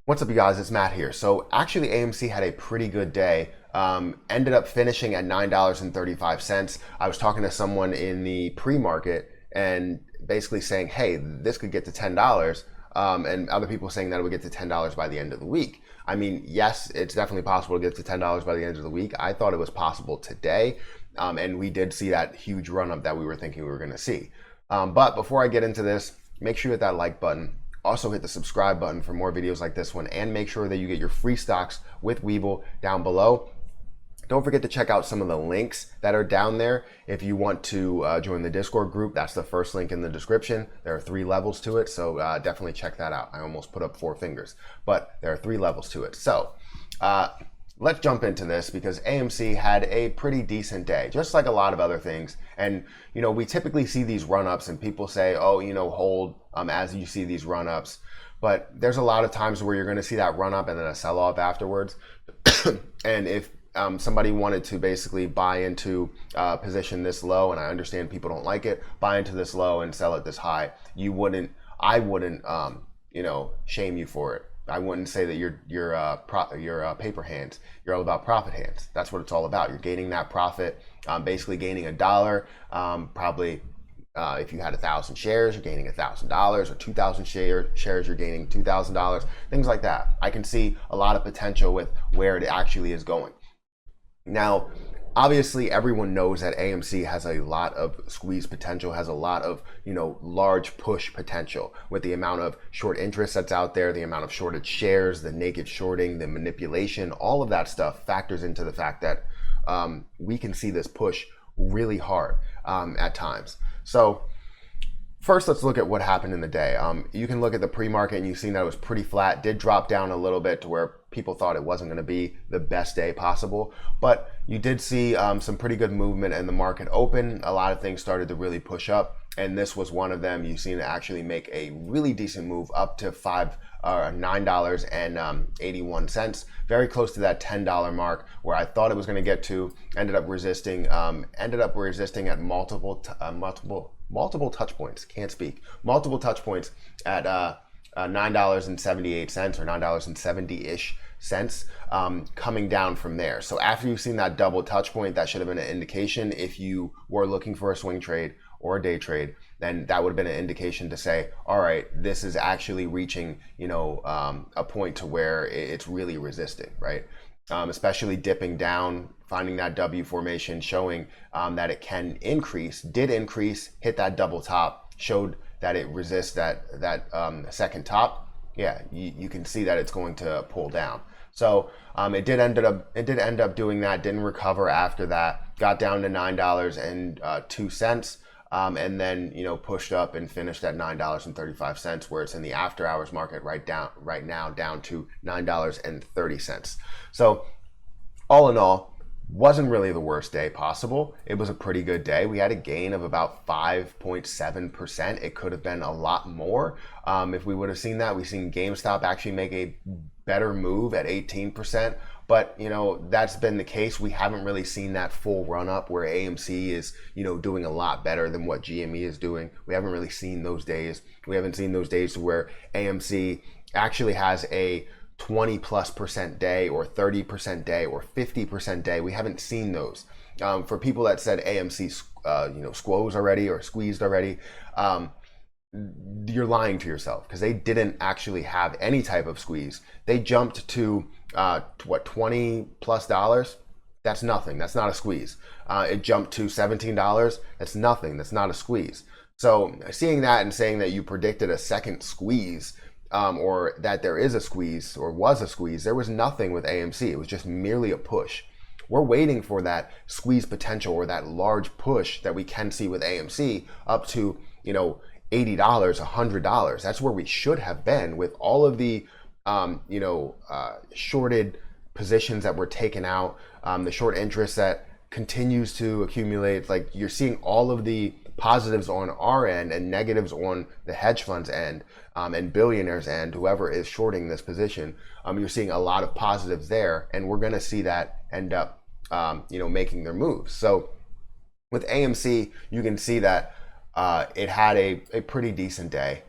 What's up, you guys? It's Matt here. So actually, AMC had a pretty good day. Ended up finishing at $9.35. I was talking to someone in the pre-market and basically saying, hey, this could get to $10. And other people saying that it would get to $10 by the end of the week. I mean, yes, it's definitely possible to get to $10 by the end of the week. I thought it was possible today. And we did see that huge run up that we were thinking we were going to see. But before I get into this, make sure you hit that like button. Also hit the subscribe button for more videos like this one, and make sure that you get your free stocks with Webull down below. Don't forget to check out some of the links that are down there. If you want to join the Discord group, that's the first link in the description. There are 3 levels to it, so definitely check that out. I almost put up 4 fingers, but there are 3 levels to it. So let's jump into this because AMC had a pretty decent day, just like a lot of other things. And, you know, we typically see these run-ups and people say, oh, you know, hold as you see these run-ups. But there's a lot of times where you're going to see that run-up and then a sell-off afterwards. And if somebody wanted to basically buy into a position this low, and I understand people don't like it, buy into this low and sell it this high, I wouldn't, you know, shame you for it. I wouldn't say that you're paper hands. You're all about profit hands. That's what it's all about. You're gaining that profit, basically gaining $1. Probably if you had 1,000 shares, you're gaining $1,000, or 2,000 shares, you're gaining $2,000. Things like that. I can see a lot of potential with where it actually is going. Now, obviously, everyone knows that AMC has a lot of squeeze potential, has a lot of, you know, large push potential with the amount of short interest that's out there, the amount of shorted shares, the naked shorting, the manipulation, all of that stuff factors into the fact that we can see this push really hard at times. So first, let's look at what happened in the day. You can look at the pre-market and you've seen that it was pretty flat, did drop down a little bit to where people thought it wasn't going to be the best day possible, but you did see some pretty good movement in the market open. A lot of things started to really push up, and this was one of them. You've seen it actually make a really decent move up to $9.81, very close to that $10 mark where I thought it was going to get to. Ended up resisting at multiple touch points. Can't speak. Multiple touch points at $9.78 or $9.70-ish cents, coming down from there. So after you've seen that double touch point, that should have been an indication. If you were looking for a swing trade or a day trade, then that would have been an indication to say, all right, this is actually reaching, you know, a point to where it's really resisting, right? Especially dipping down, finding that W formation, showing that it can increase, did increase, hit that double top, showed that it resists that second top. Yeah, you can see that it's going to pull down. So it did end up doing that, didn't recover after that, got down to $9.02. And then, you know, pushed up and finished at $9.35, where it's in the after hours market right now down to $9.30. So all in all, wasn't really the worst day possible. It was a pretty good day. We had a gain of about 5.7%. It could have been a lot more. If we would have seen that, we've seen GameStop actually make a better move at 18%. But, you know, that's been the case. We haven't really seen that full run up where AMC is, you know, doing a lot better than what GME is doing. We haven't really seen those days. We haven't seen those days where AMC actually has a 20+% day or 30% day or 50% day. We haven't seen those. For people that said AMC, you know, squeezed already, you're lying to yourself, because they didn't actually have any type of squeeze. They jumped to what, $20+? That's nothing. That's not a squeeze. It jumped to $17. That's nothing. That's not a squeeze. So seeing that and saying that you predicted a second squeeze, or that there is a squeeze or was a squeeze, there was nothing with AMC. It was just merely a push. We're waiting for that squeeze potential or that large push that we can see with AMC up to, you know, $80, $100. That's where we should have been with all of the, you know, shorted positions that were taken out, the short interest that continues to accumulate. Like, you're seeing all of the positives on our end and negatives on the hedge funds end, and billionaires end, whoever is shorting this position. You're seeing a lot of positives there, and we're going to see that end up, you know, making their moves. So with AMC, you can see that it had a pretty decent day.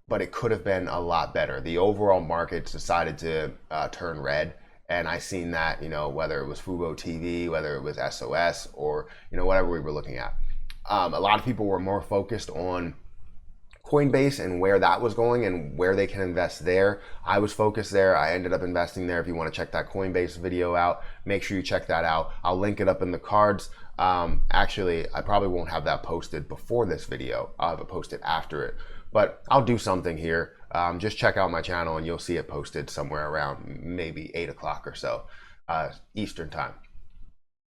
but it could have been a lot better. The overall markets decided to turn red. And I seen that, whether it was Fubo TV, whether it was SOS, or, whatever we were looking at. A lot of people were more focused on Coinbase and where that was going and where they can invest there. I was focused there. I ended up investing there. If you want to check that Coinbase video out, make sure you check that out. I'll link it up in the cards. Actually, I probably won't have that posted before this video. I'll have it posted after it, but I'll do something here. Just check out my channel and you'll see it posted somewhere around maybe 8 o'clock or so Eastern time.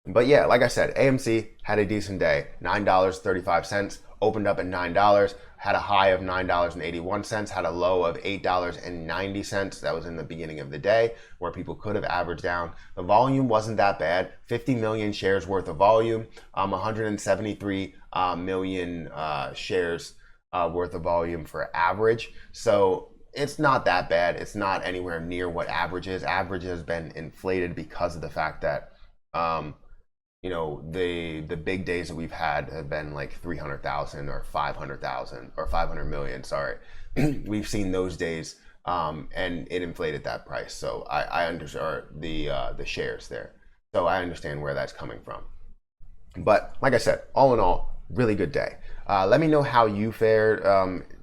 But yeah, like I said, AMC had a decent day. $9.35, opened up at $9, had a high of $9.81, had a low of $8.90. That was in the beginning of the day where people could have averaged down. The volume wasn't that bad. 50 million shares worth of volume, 173 million shares worth of volume for average. So it's not that bad. It's not anywhere near what average is. Average has been inflated because of the fact that the big days that we've had have been like 300,000 or 500,000 or 500 million. Sorry, we've seen those days, and it inflated that price. So I understand the shares there. So I understand where that's coming from. But like I said, all in all, really good day. Let me know how you fared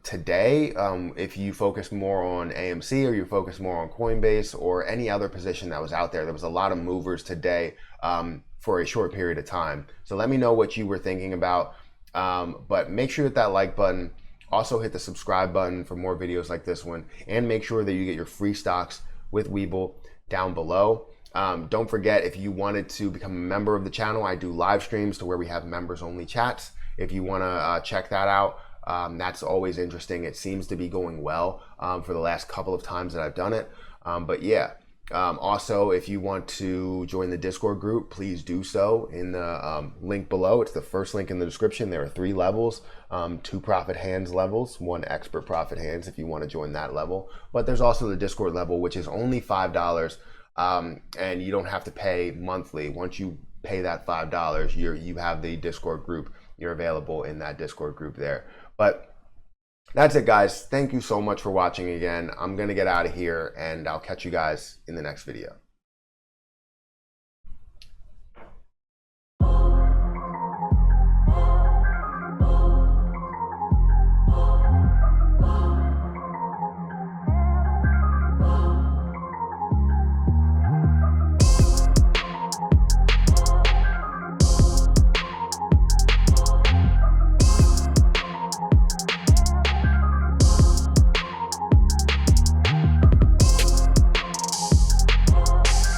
today. If you focus more on AMC or you focus more on Coinbase or any other position that was out there. There was a lot of movers today for a short period of time. So let me know what you were thinking about. But make sure you hit that like button. Also hit the subscribe button for more videos like this one. And make sure that you get your free stocks with Webull down below. Don't forget, if you wanted to become a member of the channel, I do live streams to where we have members only chats. If you want to check that out, that's always interesting. It seems to be going well for the last couple of times that I've done it. But yeah, also, if you want to join the Discord group, please do so in the link below. It's the first link in the description. There are 3 levels, 2 profit hands levels, 1 expert profit hands if you want to join that level. But there's also the Discord level, which is only $5. And you don't have to pay monthly. Once you pay that $5, you have the Discord group. You're available in that Discord group there. But that's it, guys. Thank you so much for watching again. I'm gonna get out of here and I'll catch you guys in the next video.